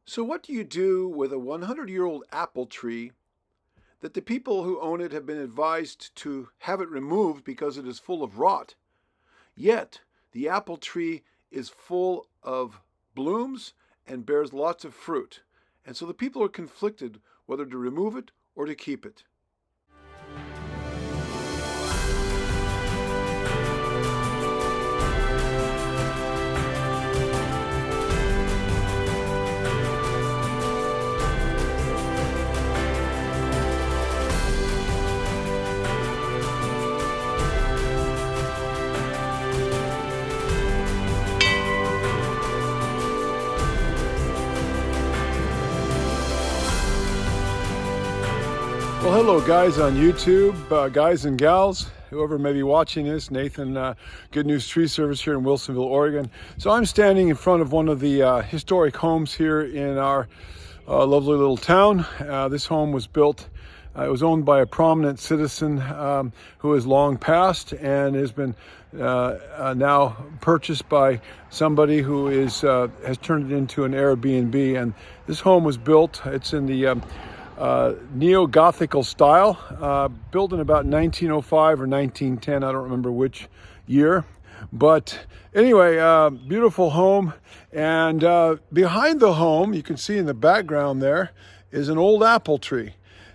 So, what do you do with a 100-year-old apple tree that the people who own it have been advised to have it removed because it is full of rot? Yet, the apple tree is full of blooms and bears lots of fruit. And so the people are conflicted whether to remove it or to keep it. Well, hello, guys on YouTube, guys and gals, whoever may be watching this. Nathan, Good News Tree Service here in Wilsonville, Oregon. So I'm standing in front of one of the historic homes here in our lovely little town. This home was built, it was owned by a prominent citizen who has long passed and has been now purchased by somebody who is has turned it into an Airbnb. And this home was built, it's in the neo-Gothical style, built in about 1905 or 1910, I don't remember which year. But anyway, beautiful home. And behind the home, you can see in the background there, is an old apple tree,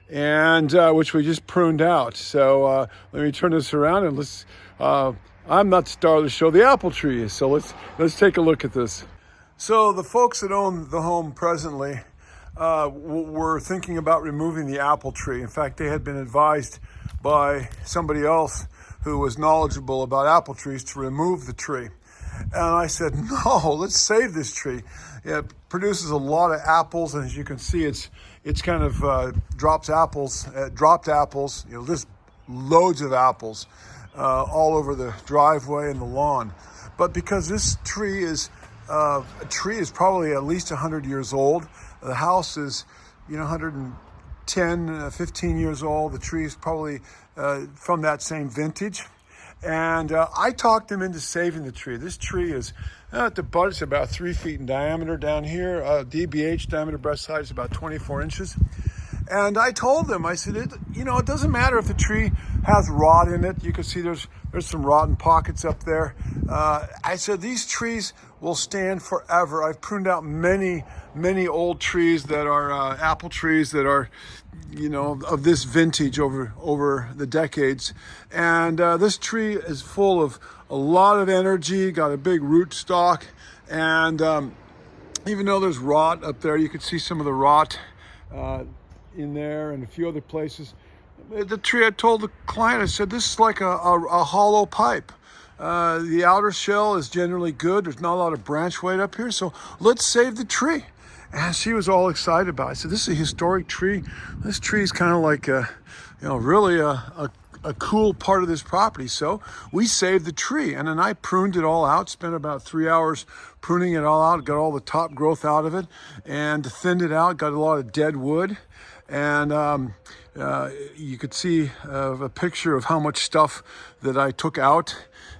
and which we just pruned out. So let me turn this around and let's, I'm not the star of the show, the apple tree is. So let's take a look at this. So the folks that own the home presently were thinking about removing the apple tree. In fact, they had been advised by somebody else who was knowledgeable about apple trees to remove the tree. And I said, no, let's save this tree. It produces a lot of apples, and as you can see, it's kind of dropped apples, just loads of apples all over the driveway and the lawn. But because this tree is probably at least 100 years old. The house is, 110, 15 years old. The tree is probably from that same vintage. And I talked him into saving the tree. This tree is, at the butt, it's about 3 feet in diameter down here. DBH, diameter breast height, is about 24 inches. And I told them, I said, it doesn't matter if the tree has rot in it. You can see there's some rotten pockets up there. I said, these trees will stand forever. I've pruned out many old trees that are apple trees that are, of this vintage over the decades. And this tree is full of a lot of energy, got a big root stock. And even though there's rot up there, you can see some of the rot in there and a few other places. The tree, I told the client, I said, this is like a hollow pipe. The outer shell is generally good. There's not a lot of branch weight up here, so let's save the tree. And she was all excited about it. I said, this is a historic tree. This tree is kind of like really a cool part of this property. So we saved the tree, and then I pruned it all out, spent about 3 hours pruning it all out, got all the top growth out of it, and thinned it out, got a lot of dead wood. And you could see a picture of how much stuff that I took out.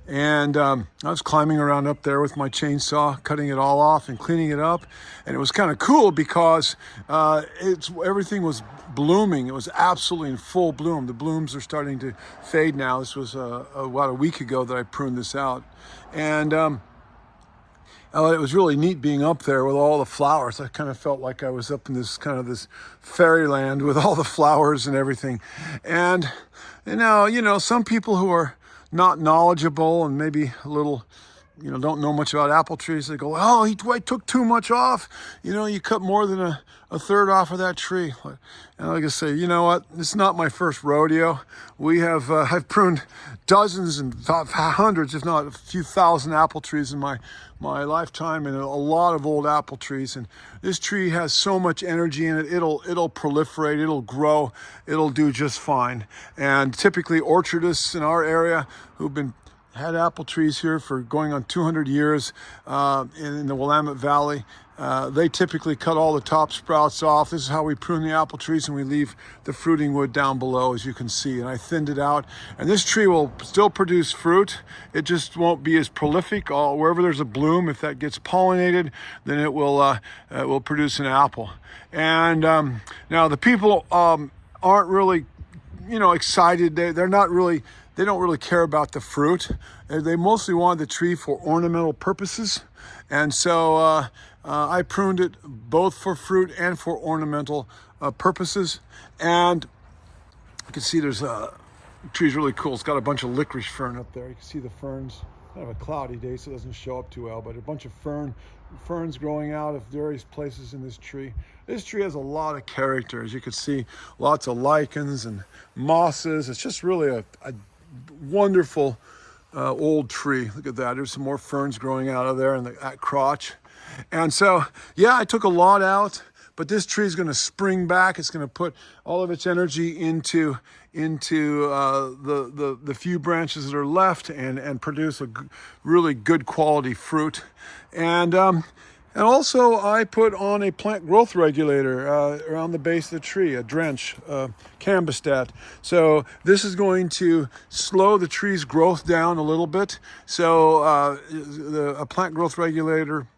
And I was climbing around up there with my chainsaw, cutting it all off and cleaning it up. And it was kind of cool because everything was blooming. It was absolutely in full bloom. The blooms are starting to fade now. This was about a week ago that I pruned this out. And it was really neat being up there with all the flowers. I kind of felt like I was up in this fairyland with all the flowers and everything. And some people who are not knowledgeable and maybe a little, don't know much about apple trees, they go, oh, I took too much off. You cut more than a third off of that tree. And like I say, you know what? This is not my first rodeo. We have, I've pruned dozens and hundreds, if not a few thousand apple trees in my lifetime, and a lot of old apple trees. And this tree has so much energy in it. It'll proliferate, it'll grow, it'll do just fine. And typically orchardists in our area who've been had apple trees here for going on 200 years in the Willamette Valley. They typically cut all the top sprouts off. This is how we prune the apple trees, and we leave the fruiting wood down below, as you can see. And I thinned it out. And this tree will still produce fruit. It just won't be as prolific. Wherever there's a bloom, if that gets pollinated, then it will produce an apple. And now the people aren't really, excited. They're not really. They don't really care about the fruit. They mostly wanted the tree for ornamental purposes. And so I pruned it both for fruit and for ornamental purposes. And you can see there's the tree's really cool. It's got a bunch of licorice fern up there. You can see the ferns. Kind of a cloudy day, so it doesn't show up too well, but a bunch of ferns growing out of various places in this tree. This tree has a lot of character. As you can see, lots of lichens and mosses. It's just really a wonderful old tree. Look at that. There's some more ferns growing out of there in that crotch. And so, yeah, I took a lot out, but this tree is going to spring back. It's going to put all of its energy into the few branches that are left and produce a really good quality fruit. And also I put on a plant growth regulator around the base of the tree, a drench, Cambistat. So this is going to slow the tree's growth down a little bit. So a plant growth regulator,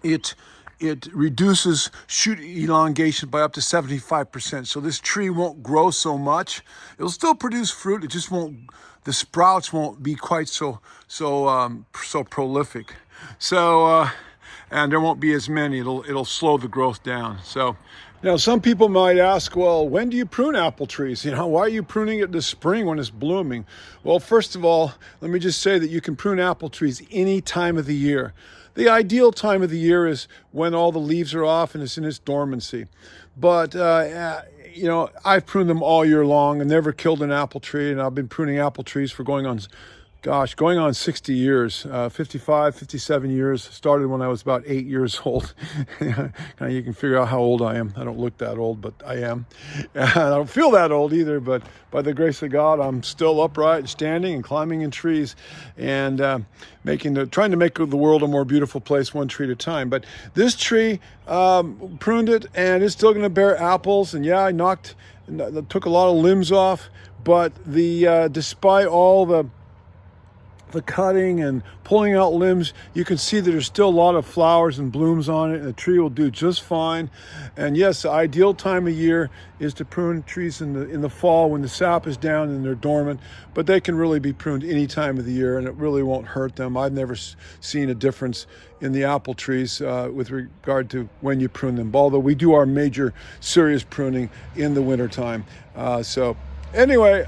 it reduces shoot elongation by up to 75%. So this tree won't grow so much. It'll still produce fruit. It just won't. The sprouts won't be quite so prolific. So and there won't be as many. It'll slow the growth down. So now some people might ask, well, when do you prune apple trees? Why are you pruning it this spring when it's blooming? Well, first of all, let me just say that you can prune apple trees any time of the year. The ideal time of the year is when all the leaves are off and it's in its dormancy. But, I've pruned them all year long and never killed an apple tree. And I've been pruning apple trees for going on 60 years, 55, 57 years. Started when I was about 8 years old. You can figure out how old I am. I don't look that old, but I am. I don't feel that old either, but by the grace of God, I'm still upright and standing and climbing in trees and trying to make the world a more beautiful place one tree at a time. But this tree, pruned it, and it's still going to bear apples. And yeah, I took a lot of limbs off, but despite all the cutting and pulling out limbs, you can see that there's still a lot of flowers and blooms on it, and the tree will do just fine. And yes, the ideal time of year is to prune trees in the fall when the sap is down and they're dormant, but they can really be pruned any time of the year and it really won't hurt them. I've never seen a difference in the apple trees with regard to when you prune them, although we do our major serious pruning in the wintertime. Anyway,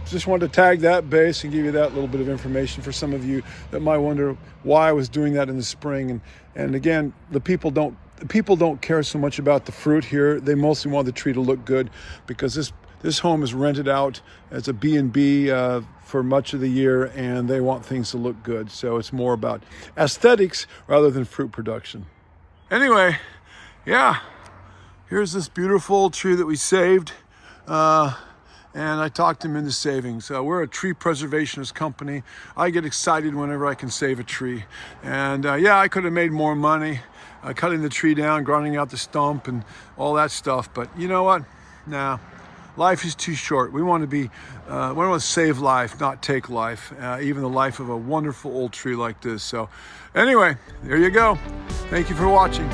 just wanted to tag that base and give you that little bit of information for some of you that might wonder why I was doing that in the spring. And again, the people don't care so much about the fruit here. They mostly want the tree to look good because this home is rented out as a B&B for much of the year, and they want things to look good. So it's more about aesthetics rather than fruit production. Anyway, yeah, here's this beautiful tree that we saved. And I talked him into saving. So we're a tree preservationist company. I get excited whenever I can save a tree. And I could have made more money cutting the tree down, grinding out the stump and all that stuff. But you know what? Nah, life is too short. We want to save life, not take life, even the life of a wonderful old tree like this. So anyway, there you go. Thank you for watching.